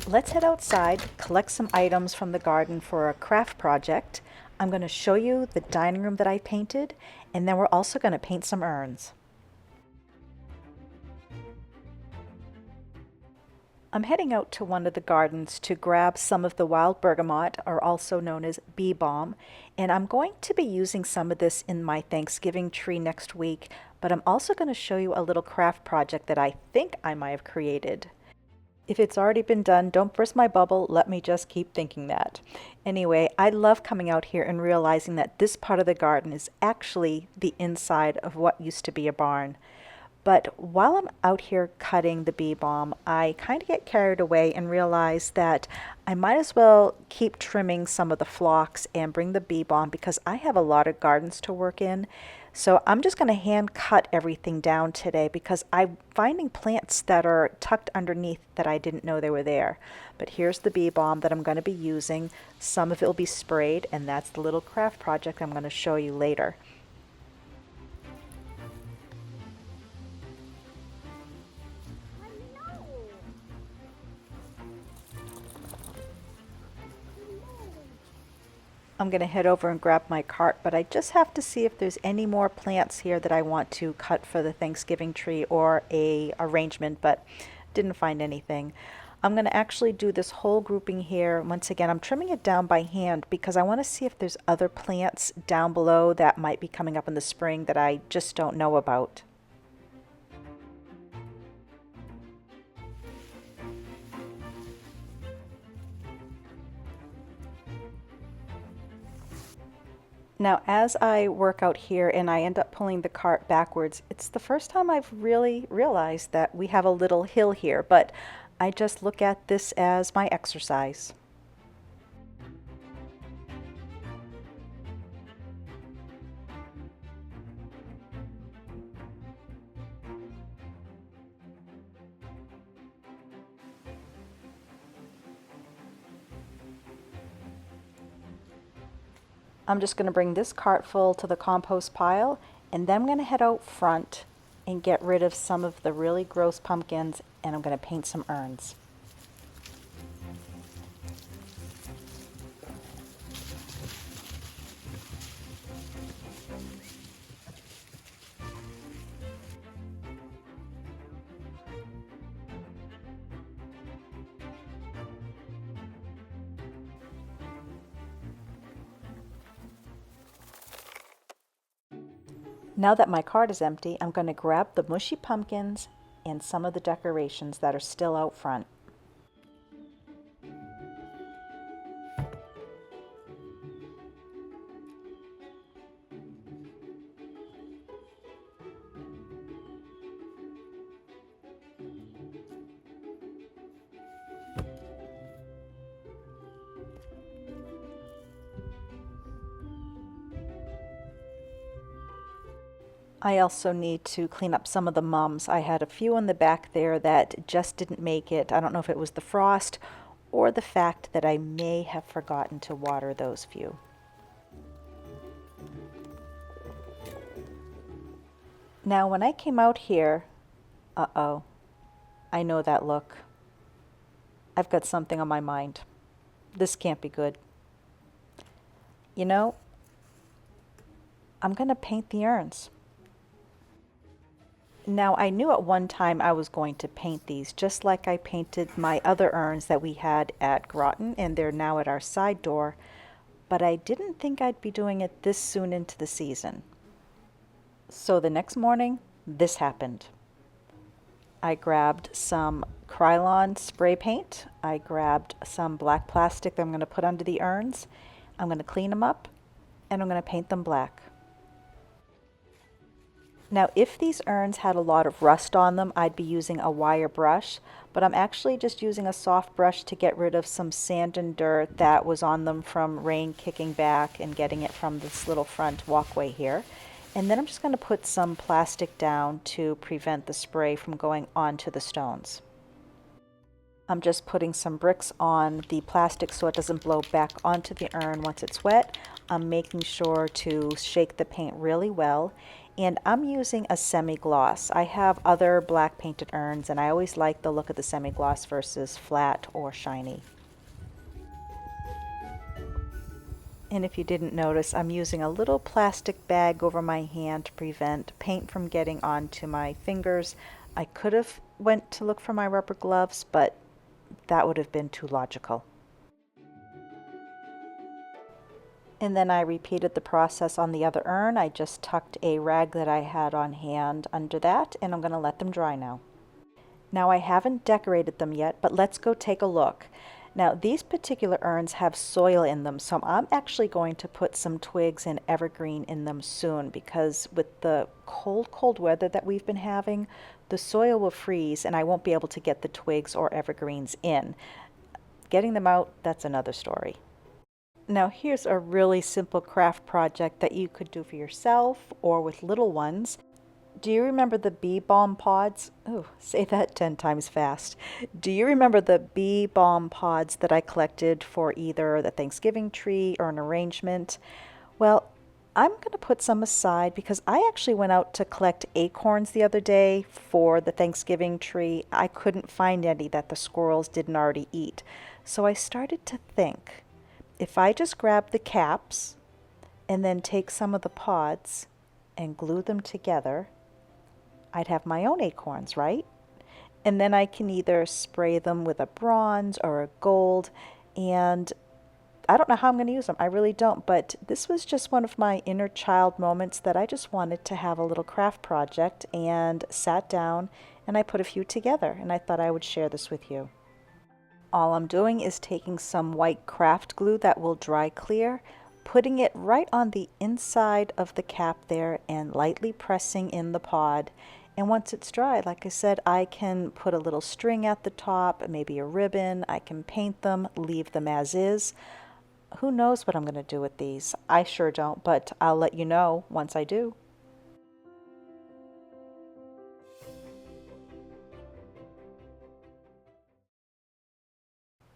Let's head outside, collect some items from the garden for a craft project. I'm going to show you the dining room that I painted, and then we're also going to paint some urns. I'm heading out to one of the gardens to grab some of the wild bergamot, or also known as bee balm, and I'm going to be using some of this in my Thanksgiving tree next week, but I'm also going to show you a little craft project that I think I might have created. If it's already been done, don't burst my bubble, let me just keep thinking that. Anyway, I love coming out here and realizing that this part of the garden is actually the inside of what used to be a barn. But while I'm out here cutting the bee balm, I kind of get carried away and realize that I might as well keep trimming some of the phlox and bring the bee balm because I have a lot of gardens to work in. So I'm just going to hand cut everything down today because I'm finding plants that are tucked underneath that I didn't know they were there. But here's the bee balm that I'm going to be using. Some of it will be sprayed, and that's the little craft project I'm going to show you later. I'm going to head over and grab my cart, but I just have to see if there's any more plants here that I want to cut for the Thanksgiving tree or a arrangement, but didn't find anything. I'm going to actually do this whole grouping here. Once again, I'm trimming it down by hand because I want to see if there's other plants down below that might be coming up in the spring that I just don't know about. Now, as I work out here and I end up pulling the cart backwards, it's the first time I've really realized that we have a little hill here, but I just look at this as my exercise. I'm just going to bring this cart full to the compost pile, and then I'm going to head out front and get rid of some of the really gross pumpkins, and I'm going to paint some urns. Now that my cart is empty, I'm going to grab the mushy pumpkins and some of the decorations that are still out front. I also need to clean up some of the mums. I had a few in the back there that just didn't make it. I don't know if it was the frost or the fact that I may have forgotten to water those few. Now when I came out here, uh-oh, I know that look. I've got something on my mind. This can't be good. You know, I'm going to paint the urns. Now, I knew at one time I was going to paint these, just like I painted my other urns that we had at Groton, and they're now at our side door, but I didn't think I'd be doing it this soon into the season. So the next morning, this happened. I grabbed some Krylon spray paint, I grabbed some black plastic that I'm going to put under the urns, I'm going to clean them up, and I'm going to paint them black. Now, if these urns had a lot of rust on them, I'd be using a wire brush, but I'm actually just using a soft brush to get rid of some sand and dirt that was on them from rain kicking back and getting it from this little front walkway here. And then I'm just going to put some plastic down to prevent the spray from going onto the stones. I'm just putting some bricks on the plastic so it doesn't blow back onto the urn once it's wet. I'm making sure to shake the paint really well. and I'm using a semi-gloss. I have other black painted urns and I always like the look of the semi-gloss versus flat or shiny. And if you didn't notice, I'm using a little plastic bag over my hand to prevent paint from getting onto my fingers. I could have went to look for my rubber gloves, but that would have been too logical. And then I repeated the process on the other urn. I just tucked a rag that I had on hand under that, and I'm going to let them dry now. Now I haven't decorated them yet, but let's go take a look. Now these particular urns have soil in them, so I'm actually going to put some twigs and evergreen in them soon, because with the cold weather that we've been having, the soil will freeze and I won't be able to get the twigs or evergreens in. Getting them out, that's another story. Now here's a really simple craft project that you could do for yourself or with little ones. Do you remember the bee balm pods? Oh, say that 10 times fast. Do you remember the bee balm pods that I collected for either the Thanksgiving tree or an arrangement? Well, I'm going to put some aside because I actually went out to collect acorns the other day for the Thanksgiving tree. I couldn't find any that the squirrels didn't already eat. So I started to think, if I just grab the caps and then take some of the pods and glue them together, I'd have my own acorns, right? And then I can either spray them with a bronze or a gold, and I don't know how I'm going to use them. I really don't, but this was just one of my inner child moments that I just wanted to have a little craft project and sat down and I put a few together, and I thought I would share this with you. All I'm doing is taking some white craft glue that will dry clear, putting it right on the inside of the cap there and lightly pressing in the pod. And once it's dry, like I said, I can put a little string at the top, maybe a ribbon. I can paint them, leave them as is. Who knows what I'm going to do with these? I sure don't, but I'll let you know once I do.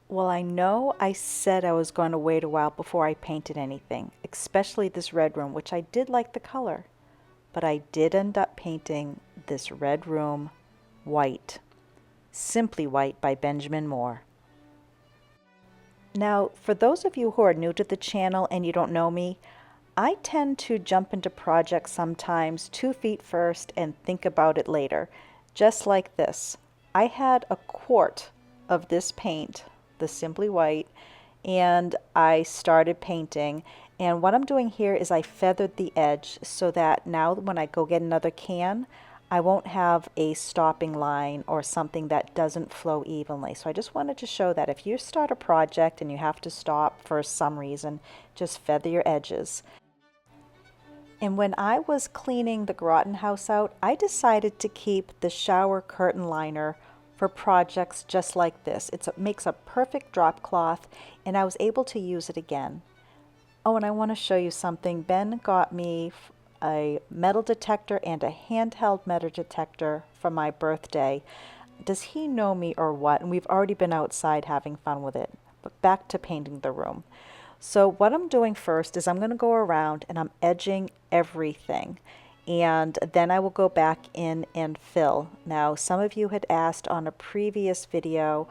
Well, I know I said I was going to wait a while before I painted anything, especially this red room, which I did like the color. But I did end up painting this red room white. Simply White by Benjamin Moore. Now, for those of you who are new to the channel and you don't know me, I tend to jump into projects sometimes 2 feet first and think about it later. Just like this. I had a quart of this paint, the Simply White, and I started painting. And what I'm doing here is I feathered the edge so that now when I go get another can, I won't have a stopping line or something that doesn't flow evenly. So I just wanted to show that if you start a project and you have to stop for some reason, just feather your edges. And when I was cleaning the Groton house out, I decided to keep the shower curtain liner for projects just like this. It makes a perfect drop cloth, and I was able to use it again. Oh, and I want to show you something. Ben got me a metal detector and a handheld metal detector for my birthday. Does he know me or what? And we've already been outside having fun with it. But back to painting the room. So what I'm doing first is I'm going to go around and I'm edging everything. And then I will go back in and fill. Now, some of you had asked on a previous video,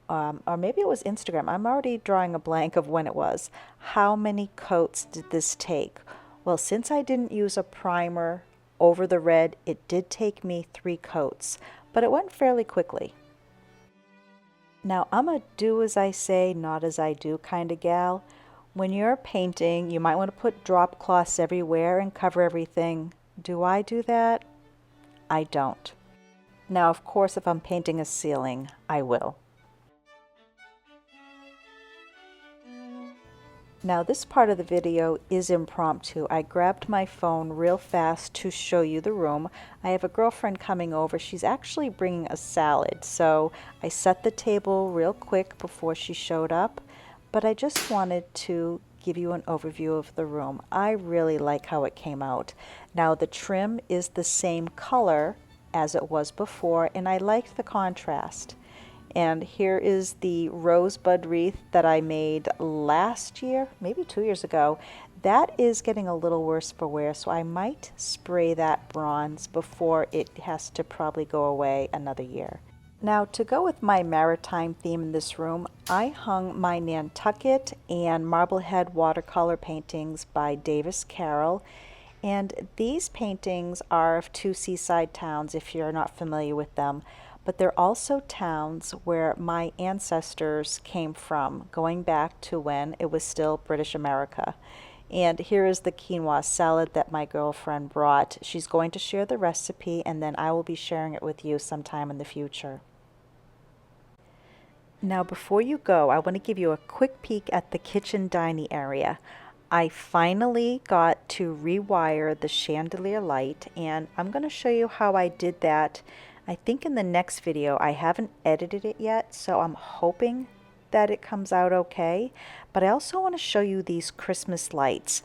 or maybe it was Instagram, I'm already drawing a blank of when it was, how many coats did this take? Well, since I didn't use a primer over the red, it did take me 3 coats, but it went fairly quickly. Now, I'm a do as I say, not as I do kind of gal. When you're painting, you might want to put drop cloths everywhere and cover everything. Do I do that? I don't. Now, of course, if I'm painting a ceiling, I will. Now, this part of the video is impromptu. I grabbed my phone real fast to show you the room. I have a girlfriend coming over. She's actually bringing a salad, so I set the table real quick before she showed up, but I just wanted to give you an overview of the room. I really like how it came out. Now, the trim is the same color as it was before, and I liked the contrast. And here is the rosebud wreath that I made last year, maybe 2 years ago. That is getting a little worse for wear, so I might spray that bronze before it has to probably go away another year. Now, to go with my maritime theme in this room, I hung my Nantucket and Marblehead watercolor paintings by Davis Carroll. And these paintings are of two seaside towns, if you're not familiar with them. But they're also towns where my ancestors came from, going back to when it was still British America. And here is the quinoa salad that my girlfriend brought. She's going to share the recipe, and then I will be sharing it with you sometime in the future. Now, before you go, I want to give you a quick peek at the kitchen dining area. I finally got to rewire the chandelier light, and I'm going to show you how I did that. I think in the next video. I haven't edited it yet, so I'm hoping that it comes out okay. But I also want to show you these Christmas lights.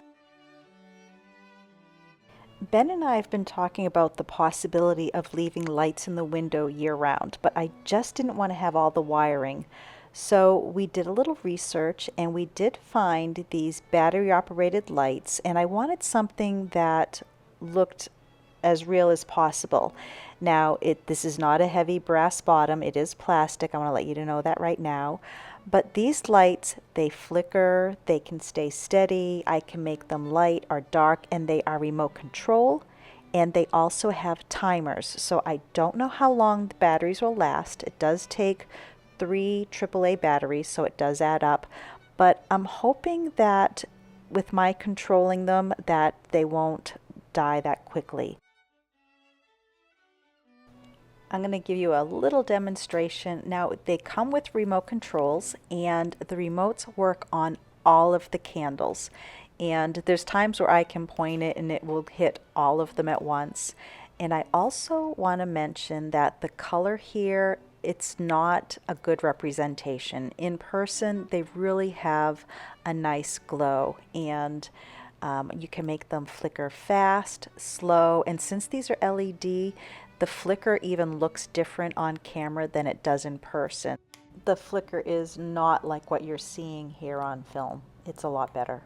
Ben and I have been talking about the possibility of leaving lights in the window year-round, but I just didn't want to have all the wiring. So we did a little research, and we did find these battery-operated lights, and I wanted something that looked as real as possible. Now, this is not a heavy brass bottom, it is plastic. I want to let you know that right now. But these lights, they flicker, they can stay steady, I can make them light or dark, and they are remote control, and they also have timers. So I don't know how long the batteries will last. It does take 3 AAA batteries, so it does add up. But I'm hoping that with my controlling them, that they won't die that quickly. I'm going to give you a little demonstration. Now, they come with remote controls, and the remotes work on all of the candles. And there's times where I can point it and it will hit all of them at once. And I also want to mention that the color here, it's not a good representation. In person, they really have a nice glow, and you can make them flicker fast, slow, and since these are LED, the flicker even looks different on camera than it does in person. The flicker is not like what you're seeing here on film. It's a lot better.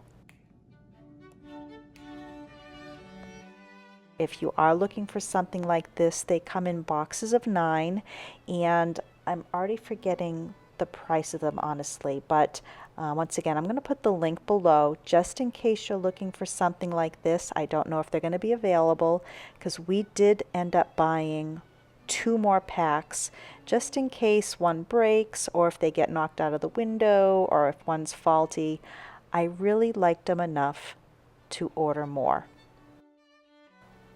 If you are looking for something like this, they come in boxes of 9, and I'm already forgetting the price of them, honestly, but once again, I'm going to put the link below just in case you're looking for something like this. I don't know if they're going to be available, because we did end up buying 2 more packs just in case one breaks, or if they get knocked out of the window, or if one's faulty. I really liked them enough to order more.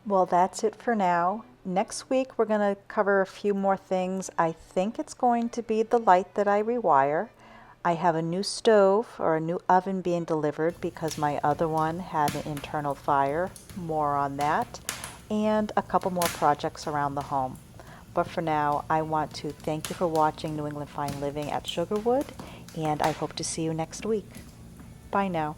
Well, that's it for now. Next week we're going to cover a few more things. I think it's going to be the light that I rewire. I have a new stove or a new oven being delivered because my other one had an internal fire. More on that. And a couple more projects around the home. But for now, I want to thank you for watching New England Fine Living at Sugarwood, and I hope to see you next week. Bye now.